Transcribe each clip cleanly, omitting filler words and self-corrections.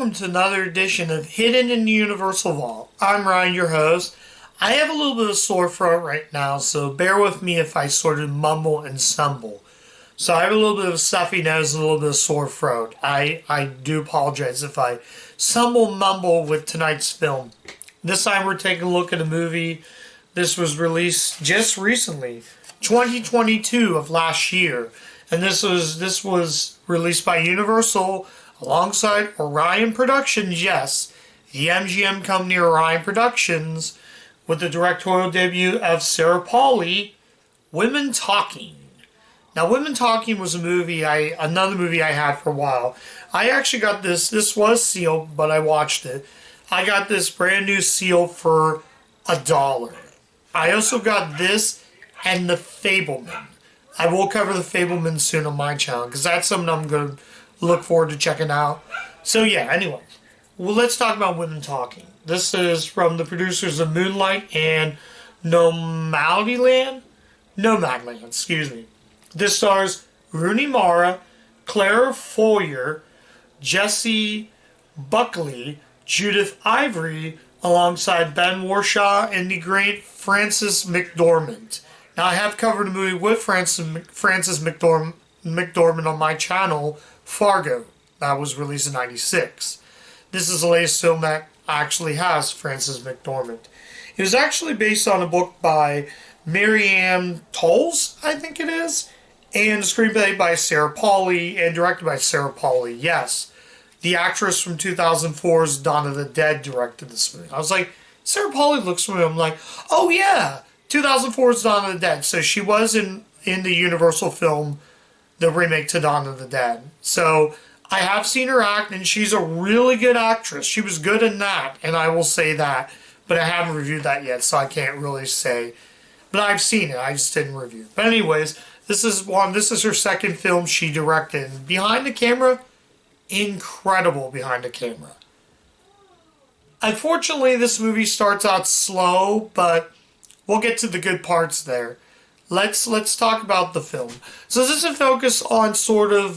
welcome to another edition of Hidden in the Universal Vault. I'm Ryan, your host. I have a little bit of sore throat right now, so bear with me if I sort of mumble and stumble. So I have a little bit of a stuffy nose and a little bit of sore throat. I do apologize if I mumble with tonight's film. This time we're taking a look at a movie. This was released just recently, 2022 of last year. And this was released by Universal alongside Orion Productions, yes, the MGM company Orion Productions, with the directorial debut of Sarah Polley, Women Talking. Now, Women Talking was another movie I had for a while. I actually got this was sealed, but I watched it. I got this brand new seal for $1. I also got this and The Fabelman. I will cover The Fabelman soon on my channel, because that's something I'm going to look forward to checking out. So yeah, anyway, well, let's talk about Women Talking. This is from the producers of Moonlight and Nomadland, excuse me. This stars Rooney Mara, Claire Foyer, Jessie Buckley, Judith Ivory, alongside Ben Whishaw and the great Frances McDormand. Now, I have covered a movie with Frances McDormand on my channel, Fargo. That was released in '96. This is the latest film that actually has Frances McDormand. It was actually based on a book by Marianne Tolles, I think it is, and a screenplay by Sarah Polley and directed by Sarah Polley. Yes, the actress from 2004's Dawn of the Dead directed this movie. I was like, Sarah Polley looks familiar. I'm like, oh yeah, 2004's Dawn of the Dead. So she was in the Universal film, the remake to Dawn of the Dead. So I have seen her act, and she's a really good actress. She was good in that, and I will say that. But I haven't reviewed that yet, so I can't really say. But I've seen it. I just didn't review it. But anyways, this is her second film she directed. Behind the camera, incredible behind the camera. Unfortunately, this movie starts out slow, but we'll get to the good parts there. Let's talk about the film. So this is a focus on sort of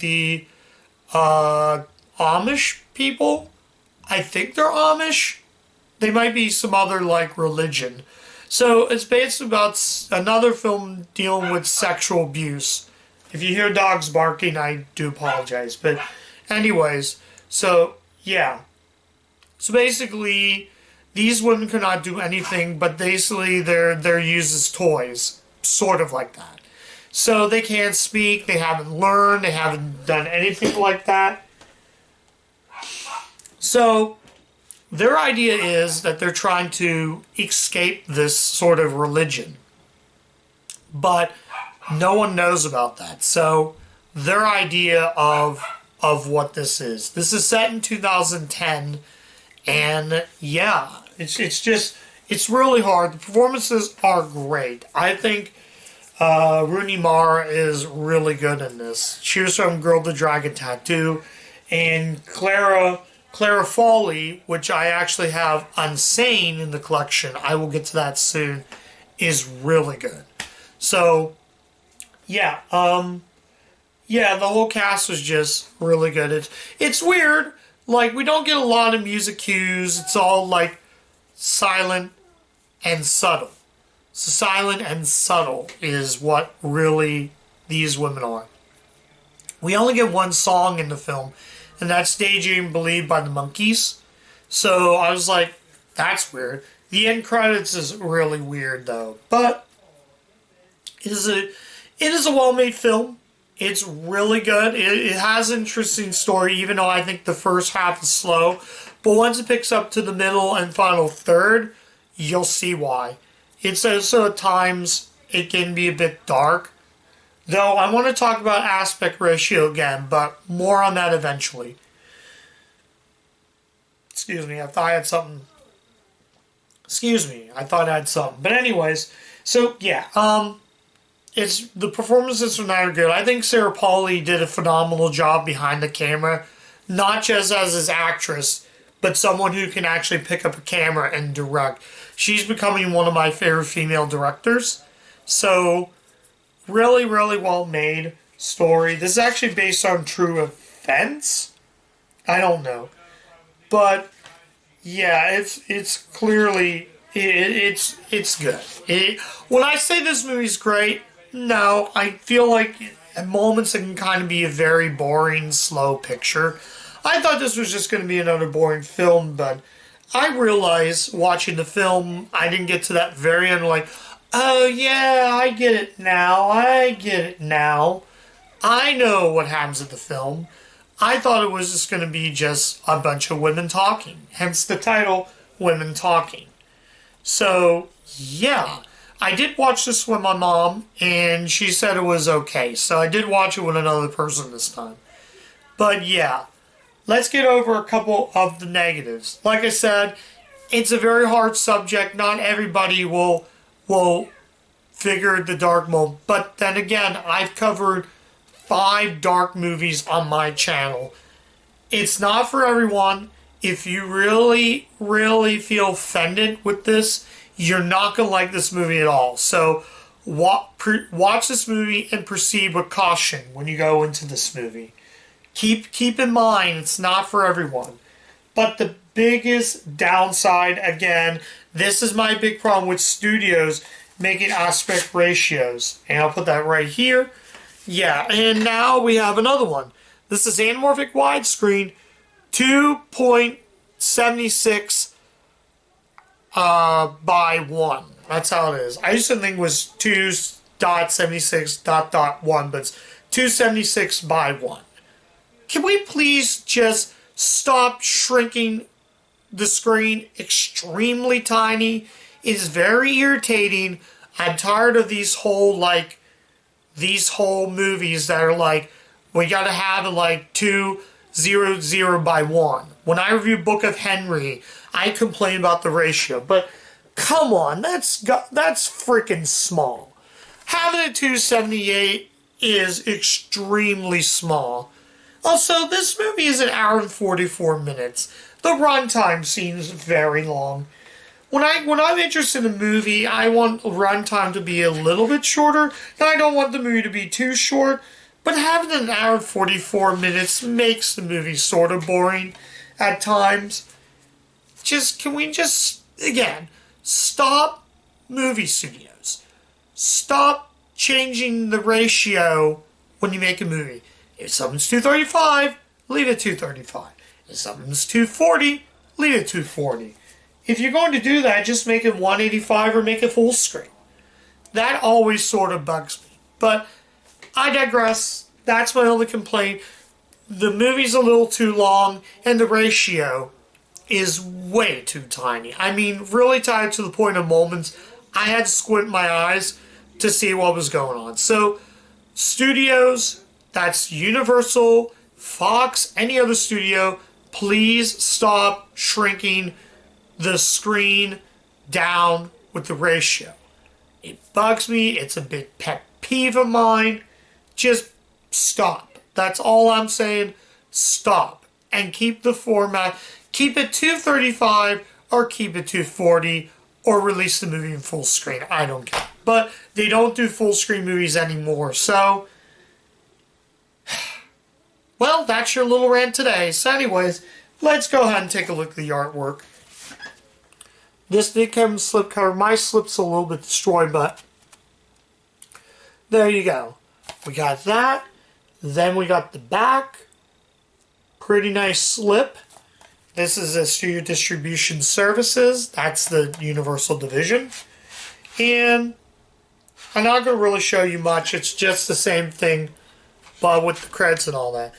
the Amish people. I think they're Amish. They might be some other like religion. So it's based about another film dealing with sexual abuse. If you hear dogs barking, I do apologize. But anyways, so yeah. So basically, these women cannot do anything, but basically they're used as toys. Sort of like that. So they can't speak, they haven't learned, they haven't done anything like that. So their idea is that they're trying to escape this sort of religion. But no one knows about that. So their idea of what this is. This is set in 2010, and yeah, it's really hard. The performances are great. I think Rooney Mara is really good in this. She was from Girl with the Dragon Tattoo. And Clara Foley, which I actually have Unsane in the collection, I will get to that soon, is really good. So, yeah, the whole cast was just really good. It's weird. Like, we don't get a lot of music cues. It's all, like, silent and subtle. So silent and subtle is what really these women are. We only get one song in the film, and that's Daydream Believe by the Monkees. So I was like, that's weird. The end credits is really weird, though. But it is a well-made film. It's really good. It has an interesting story, even though I think the first half is slow. But once it picks up to the middle and final third, you'll see why. It's also at times it can be a bit dark. Though I want to talk about aspect ratio again, but more on that eventually. Excuse me, I thought I had something. But anyways, so yeah, the performances are not good. I think Sarah Polley did a phenomenal job behind the camera, not just as his actress, but someone who can actually pick up a camera and direct. She's becoming one of my favorite female directors. So, really, really well made story. This is actually based on true events. I don't know. But yeah, it's clearly it's good. When I say this movie's great, no, I feel like at moments it can kind of be a very boring, slow picture. I thought this was just going to be another boring film, but I realized watching the film, I didn't get to that very end like, oh yeah, I get it now. I get it now. I know what happens in the film. I thought it was just going to be just a bunch of women talking, hence the title, Women Talking. So, yeah, I did watch this with my mom, and she said it was okay. So I did watch it with another person this time. But yeah, let's get over a couple of the negatives. Like I said, it's a very hard subject. Not everybody will figure the dark mode. But then again, I've covered 5 dark movies on my channel. It's not for everyone. If you really, really feel offended with this, you're not going to like this movie at all. So watch this movie and proceed with caution when you go into this movie. Keep in mind, it's not for everyone. But the biggest downside, again, this is my big problem with studios making aspect ratios. And I'll put that right here. Yeah, and now we have another one. This is anamorphic widescreen, 2.76 by 1. That's how it is. I used to think it was 2.76 ... but it's 276 by 1. Can we please just stop shrinking the screen extremely tiny? It is very irritating. I'm tired of these whole movies that are like, we gotta have it like 200 by 1. When I review Book of Henry, I complain about the ratio, but come on, that's freaking small. Having a 278 is extremely small. Also, this movie is an hour and 44 minutes. The runtime seems very long. When I'm interested in a movie, I want runtime to be a little bit shorter, and I don't want the movie to be too short, but having an hour and 44 minutes makes the movie sort of boring at times. Can we again, stop movie studios. Stop changing the ratio when you make a movie. If something's 235, leave it 235. If something's 240, leave it 240. If you're going to do that, just make it 185 or make it full screen. That always sort of bugs me. But I digress. That's my only complaint. The movie's a little too long, and the ratio is way too tiny. I mean, really tight to the point of moments I had to squint my eyes to see what was going on. So, studios, that's Universal, Fox, any other studio, please stop shrinking the screen down with the ratio. It bugs me. It's a big pet peeve of mine. Just stop. That's all I'm saying. Stop. And keep the format. Keep it 235 or keep it 240 or release the movie in full screen. I don't care. But they don't do full screen movies anymore. So, well, that's your little rant today. So anyways, let's go ahead and take a look at the artwork. This did come in slipcover. My slip's a little bit destroyed, but there you go. We got that. Then we got the back. Pretty nice slip. This is a Studio Distribution Services. That's the Universal division. And I'm not going to really show you much. It's just the same thing, but with the credits and all that.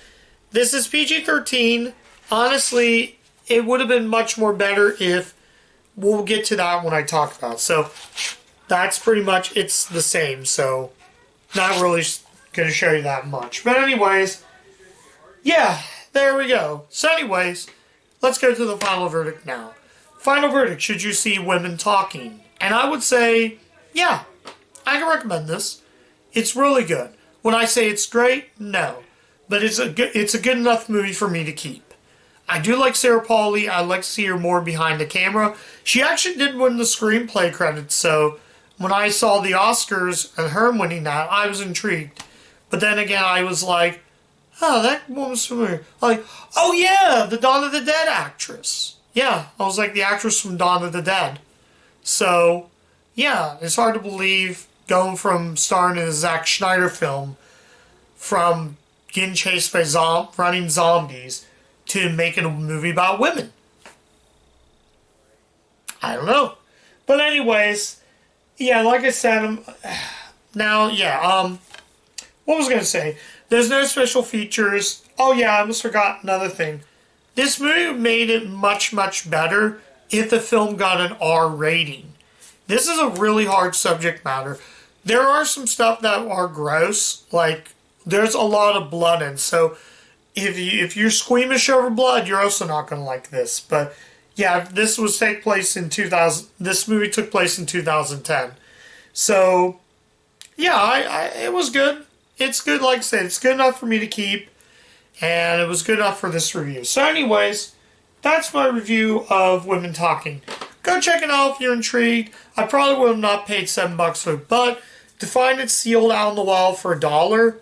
This is PG-13. Honestly, it would have been much more better if... We'll get to that when I talk about it. So, that's pretty much... It's the same, so... Not really going to show you that much. But anyways... Yeah, there we go. So anyways... Let's go to the final verdict now. Final verdict, should you see women talking? And I would say, yeah, I can recommend this. It's really good. When I say it's great, no. But it's a good enough movie for me to keep. I do like Sarah Polley. I like to see her more behind the camera. She actually did win the screenplay credits, so when I saw the Oscars and her winning that, I was intrigued. But then again, I was like, oh, that woman's familiar. Like, oh yeah, the Dawn of the Dead actress. Yeah, I was like the actress from Dawn of the Dead. So, yeah, it's hard to believe going from starring in a Zack Schneider film, from getting chased by running zombies, to making a movie about women. I don't know. But anyways, yeah, like I said, now, yeah, what was I going to say? There's no special features. Oh yeah, I almost forgot another thing. This movie made it much, much better if the film got an R rating. This is a really hard subject matter. There are some stuff that are gross, like there's a lot of blood in. So if you're squeamish over blood, you're also not going to like this. But yeah, this take place in 2000. This movie took place in 2010. So yeah, it was good. It's good, like I said, it's good enough for me to keep, and it was good enough for this review. So anyways, that's my review of Women Talking. Go check it out if you're intrigued. I probably would have not paid $7 for it, but to find it sealed out in the wild for $1,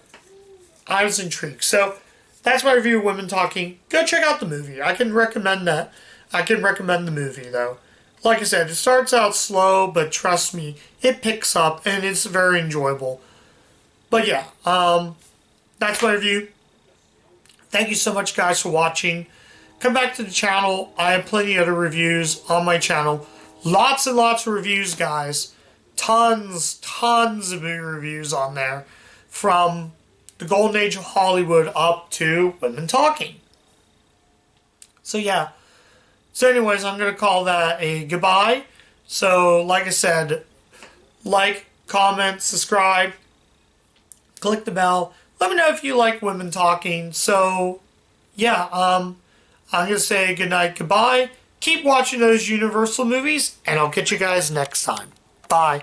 I was intrigued. So that's my review of Women Talking. Go check out the movie. I can recommend that. I can recommend the movie, though. Like I said, it starts out slow, but trust me, it picks up, and it's very enjoyable. But yeah, that's my review. Thank you so much, guys, for watching. Come back to the channel. I have plenty of other reviews on my channel. Lots and lots of reviews, guys. Tons of movie reviews on there. From the Golden Age of Hollywood up to Women Talking. So yeah. So anyways, I'm going to call that a goodbye. So like I said, like, comment, subscribe, click the bell. Let me know if you like Women Talking. So yeah, I'm going to say goodnight, goodbye. Keep watching those Universal movies, and I'll catch you guys next time. Bye.